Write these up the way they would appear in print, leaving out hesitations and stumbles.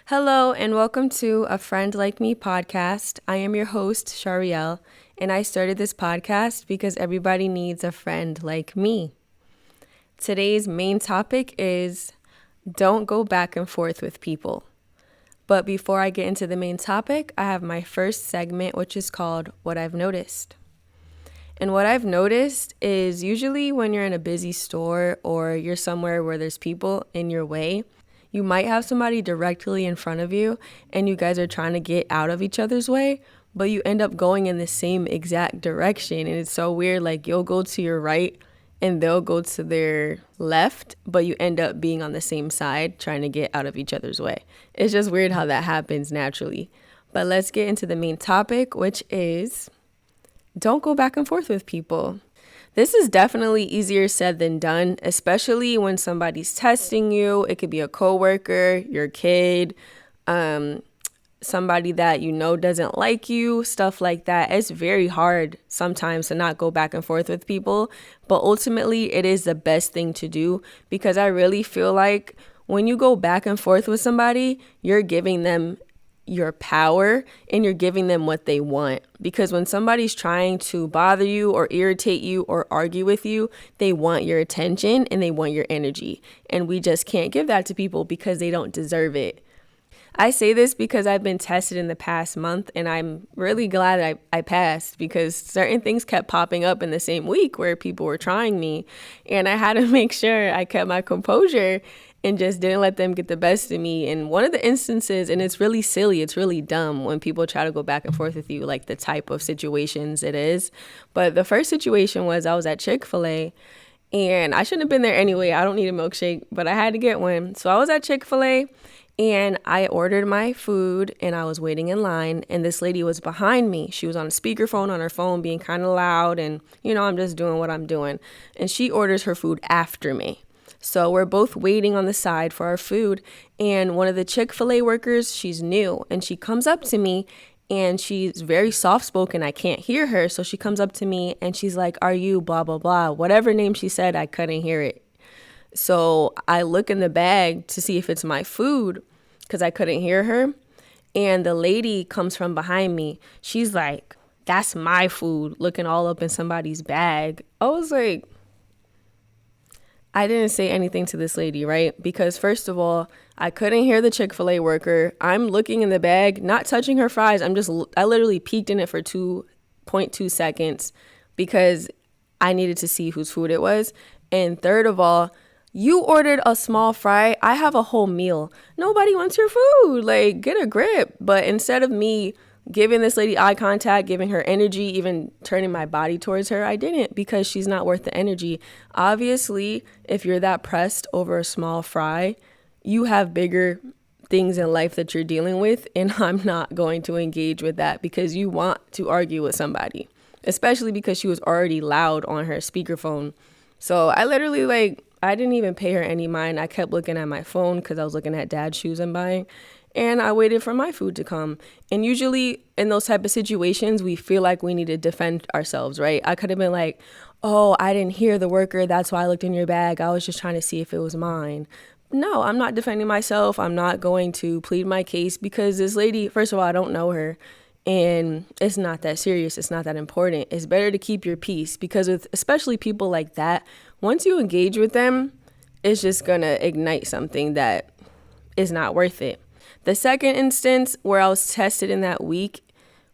Hello, and welcome to A Friend Like Me podcast. I am your host, Shariel, and I started this podcast because everybody needs a friend like me. Today's main topic is don't go back and forth with people. But before I get into the main topic, I have my first segment, which is called What I've Noticed. And what I've noticed is usually when you're in a busy store or you're somewhere where there's people in your way, you might have somebody directly in front of you and you guys are trying to get out of each other's way, but you end up going in the same exact direction. And it's so weird, like you'll go to your right and they'll go to their left, but you end up being on the same side trying to get out of each other's way. It's just weird how that happens naturally. But let's get into the main topic, which is don't go back and forth with people. This is definitely easier said than done, especially when somebody's testing you. It could be a coworker, your kid, somebody that you know doesn't like you, stuff like that. It's very hard sometimes to not go back and forth with people, but ultimately it is the best thing to do because I really feel like when you go back and forth with somebody, you're giving them your power and you're giving them what they want. Because when somebody's trying to bother you or irritate you or argue with you, they want your attention and they want your energy. And we just can't give that to people because they don't deserve it. I say this because I've been tested in the past month and I'm really glad I passed because certain things kept popping up in the same week where people were trying me. And I had to make sure I kept my composure and just didn't let them get the best of me. And one of the instances, and it's really silly, it's really dumb when people try to go back and forth with you, like the type of situations it is. But the first situation was I was at Chick-fil-A and I shouldn't have been there anyway. I don't need a milkshake, but I had to get one. So I was at Chick-fil-A and I ordered my food and I was waiting in line and this lady was behind me. She was on a speakerphone on her phone being kind of loud and, I'm just doing what I'm doing. And she orders her food after me. So we're both waiting on the side for our food. And one of the Chick-fil-A workers, she's new and she comes up to me and she's very soft-spoken. I can't hear her. So she comes up to me and she's like, "Are you blah, blah, blah?" Whatever name she said, I couldn't hear it. So I look in the bag to see if it's my food because I couldn't hear her. And the lady comes from behind me. She's like, "That's my food," looking all up in somebody's bag. I was like, I didn't say anything to this lady, right? Because first of all, I couldn't hear the Chick-fil-A worker. I'm looking in the bag, not touching her fries. I literally peeked in it for 2.2 seconds because I needed to see whose food it was. And third of all, you ordered a small fry. I have a whole meal. Nobody wants your food. Like, get a grip. But instead of me giving this lady eye contact, giving her energy, even turning my body towards her, I didn't because she's not worth the energy. Obviously, if you're that pressed over a small fry, you have bigger things in life that you're dealing with, and I'm not going to engage with that because you want to argue with somebody, especially because she was already loud on her speakerphone. So I literally, I didn't even pay her any mind. I kept looking at my phone because I was looking at dad's shoes I'm buying. And I waited for my food to come. And usually in those type of situations, we feel like we need to defend ourselves, right? I could have been like, "Oh, I didn't hear the worker. That's why I looked in your bag. I was just trying to see if it was mine." No, I'm not defending myself. I'm not going to plead my case because this lady, first of all, I don't know her. And it's not that serious. It's not that important. It's better to keep your peace because with especially people like that, once you engage with them, it's just going to ignite something that is not worth it. The second instance where I was tested in that week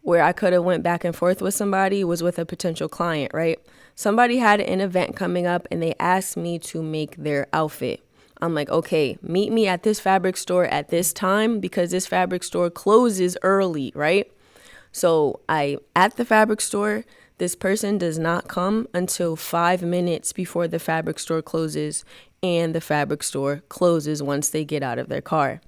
where I could have went back and forth with somebody was with a potential client, right? Somebody had an event coming up and they asked me to make their outfit. I'm like, "Okay, meet me at this fabric store at this time because this fabric store closes early," right? So I at the fabric store, this person does not come until 5 minutes before the fabric store closes, and the fabric store closes once they get out of their car.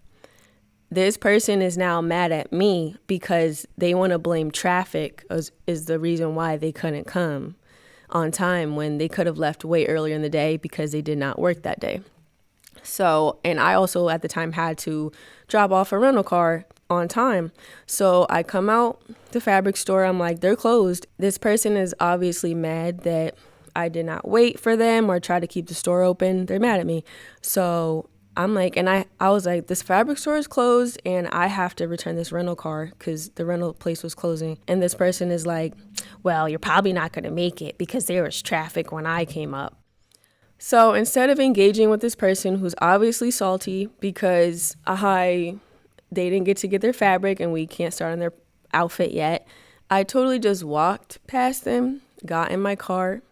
This person is now mad at me because they want to blame traffic is the reason why they couldn't come on time when they could have left way earlier in the day because they did not work that day. So, and I also at the time had to drop off a rental car on time. So I come out the fabric store. I'm like, "They're closed." This person is obviously mad that I did not wait for them or try to keep the store open. They're mad at me. So I'm like, and I was like, this fabric store is closed and I have to return this rental car because the rental place was closing. And this person is like, well, you're probably not going to make it because there was traffic when I came up. So instead of engaging with this person who's obviously salty because they didn't get to get their fabric and we can't start on their outfit yet, I totally just walked past them, got in my car,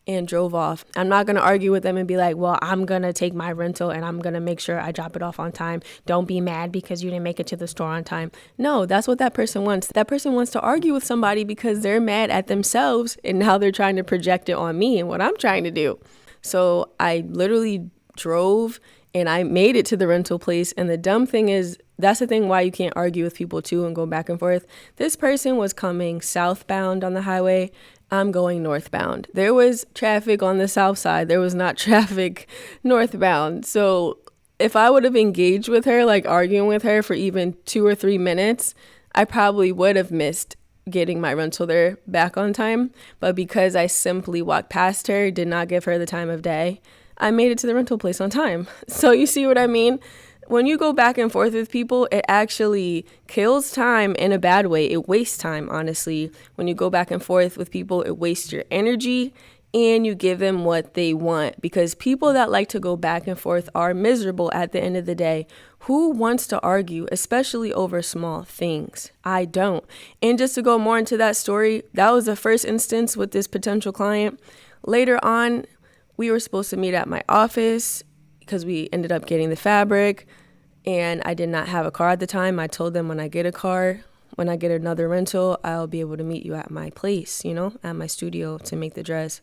and drove off. I'm not going to argue with them and be like, well, I'm going to take my rental and I'm going to make sure I drop it off on time. Don't be mad because you didn't make it to the store on time. No, that's what that person wants. That person wants to argue with somebody because they're mad at themselves and now they're trying to project it on me and what I'm trying to do. So I literally drove and I made it to the rental place. And the dumb thing is, that's the thing why you can't argue with people too and go back and forth. This person was coming southbound on the highway. I'm going northbound. There was traffic on the south side. There was not traffic northbound. So if I would have engaged with her, like arguing with her for even 2 or 3 minutes, I probably would have missed getting my rental there back on time. But because I simply walked past her, did not give her the time of day, I made it to the rental place on time. So you see what I mean? When you go back and forth with people, it actually kills time in a bad way. It wastes time, honestly. When you go back and forth with people, it wastes your energy and you give them what they want. Because people that like to go back and forth are miserable at the end of the day. Who wants to argue, especially over small things? I don't. And just to go more into that story, that was the first instance with this potential client. Later on, we were supposed to meet at my office because we ended up getting the fabric. And I did not have a car at the time. I told them when I get a car, when I get another rental, I'll be able to meet you at my place, at my studio to make the dress.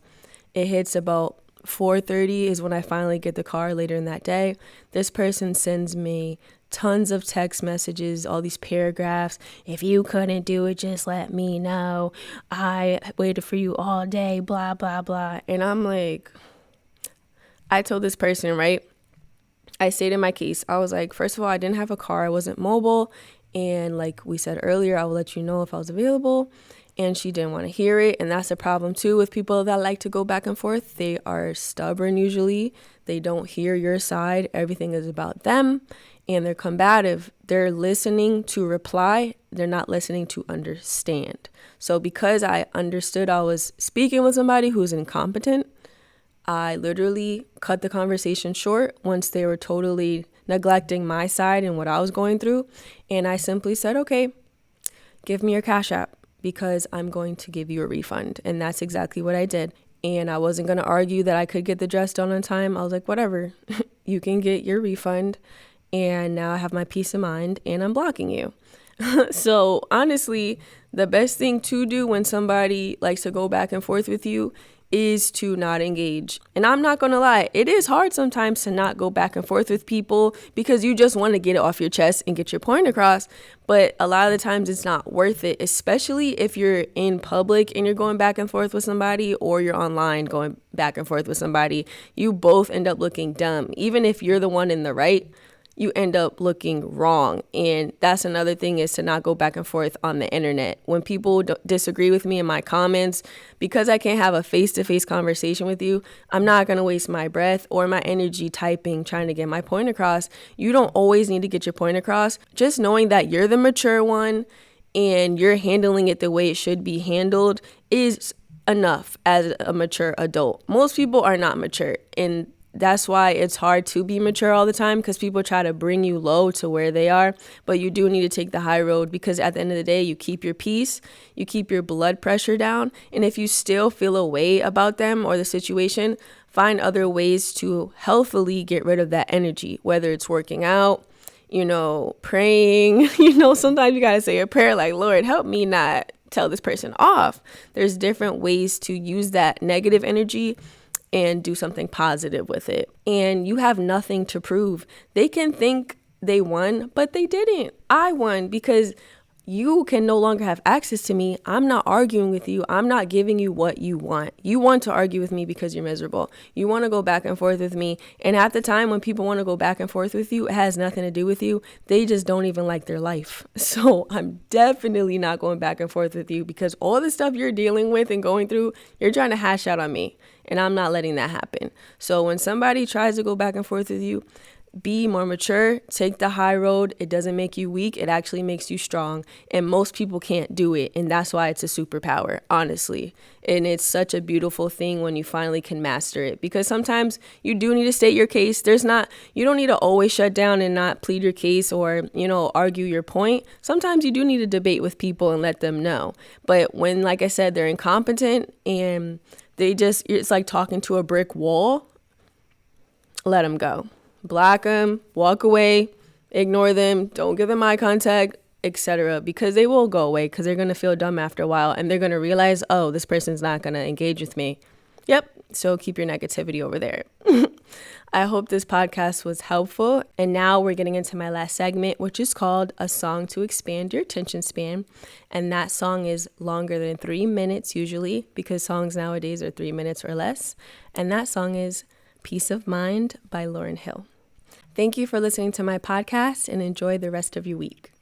It hits about 4:30 is when I finally get the car later in that day. This person sends me tons of text messages, all these paragraphs. If you couldn't do it, just let me know. I waited for you all day, blah, blah, blah. And I'm like, I told this person, right? I stated my case. I was like, first of all, I didn't have a car. I wasn't mobile. And like we said earlier, I will let you know if I was available. And she didn't want to hear it. And that's a problem too with people that like to go back and forth. They are stubborn usually. They don't hear your side. Everything is about them. And they're combative. They're listening to reply. They're not listening to understand. So because I understood I was speaking with somebody who's incompetent, I literally cut the conversation short once they were totally neglecting my side and what I was going through. And I simply said, okay, give me your Cash App because I'm going to give you a refund. And that's exactly what I did. And I wasn't going to argue that I could get the dress done on time. I was like, whatever, you can get your refund. And now I have my peace of mind and I'm blocking you. So honestly, the best thing to do when somebody likes to go back and forth with you is to not engage. And I'm not going to lie, it is hard sometimes to not go back and forth with people because you just want to get it off your chest and get your point across. But a lot of the times it's not worth it, especially if you're in public and you're going back and forth with somebody or you're online going back and forth with somebody. You both end up looking dumb. Even if you're the one in the right, you end up looking wrong. And that's another thing, is to not go back and forth on the internet. When people disagree with me in my comments, because I can't have a face-to-face conversation with you, I'm not going to waste my breath or my energy typing, trying to get my point across. You don't always need to get your point across. Just knowing that you're the mature one and you're handling it the way it should be handled is enough as a mature adult. Most people are not mature, and that's why it's hard to be mature all the time, because people try to bring you low to where they are. But you do need to take the high road, because at the end of the day, you keep your peace, you keep your blood pressure down. And if you still feel a way about them or the situation, find other ways to healthily get rid of that energy, whether it's working out, praying. Sometimes you got to say a prayer like, Lord, help me not tell this person off. There's different ways to use that negative energy and do something positive with it. And you have nothing to prove. They can think they won, but they didn't. I won, because you can no longer have access to me. I'm not arguing with you. I'm not giving you what you want. You want to argue with me because you're miserable. You want to go back and forth with me. And at the time when people want to go back and forth with you, it has nothing to do with you. They just don't even like their life. So I'm definitely not going back and forth with you, because all the stuff you're dealing with and going through, you're trying to hash out on me. And I'm not letting that happen. So when somebody tries to go back and forth with you, Be more mature, take the high road. It doesn't make you weak, it actually makes you strong. And most people can't do it. And that's why it's a superpower, honestly. And it's such a beautiful thing when you finally can master it, because sometimes you do need to state your case. You don't need to always shut down and not plead your case or, argue your point. Sometimes you do need to debate with people and let them know. But when, like I said, they're incompetent and it's like talking to a brick wall, let them go. Block them, walk away, ignore them, don't give them eye contact, etc. Because they will go away, because they're going to feel dumb after a while and they're going to realize, oh, this person's not going to engage with me. Yep. So keep your negativity over there. I hope this podcast was helpful. And now we're getting into my last segment, which is called A Song to Expand Your Attention Span. And that song is longer than 3 minutes usually, because songs nowadays are 3 minutes or less. And that song is Peace of Mind by Lauryn Hill. Thank you for listening to my podcast and enjoy the rest of your week.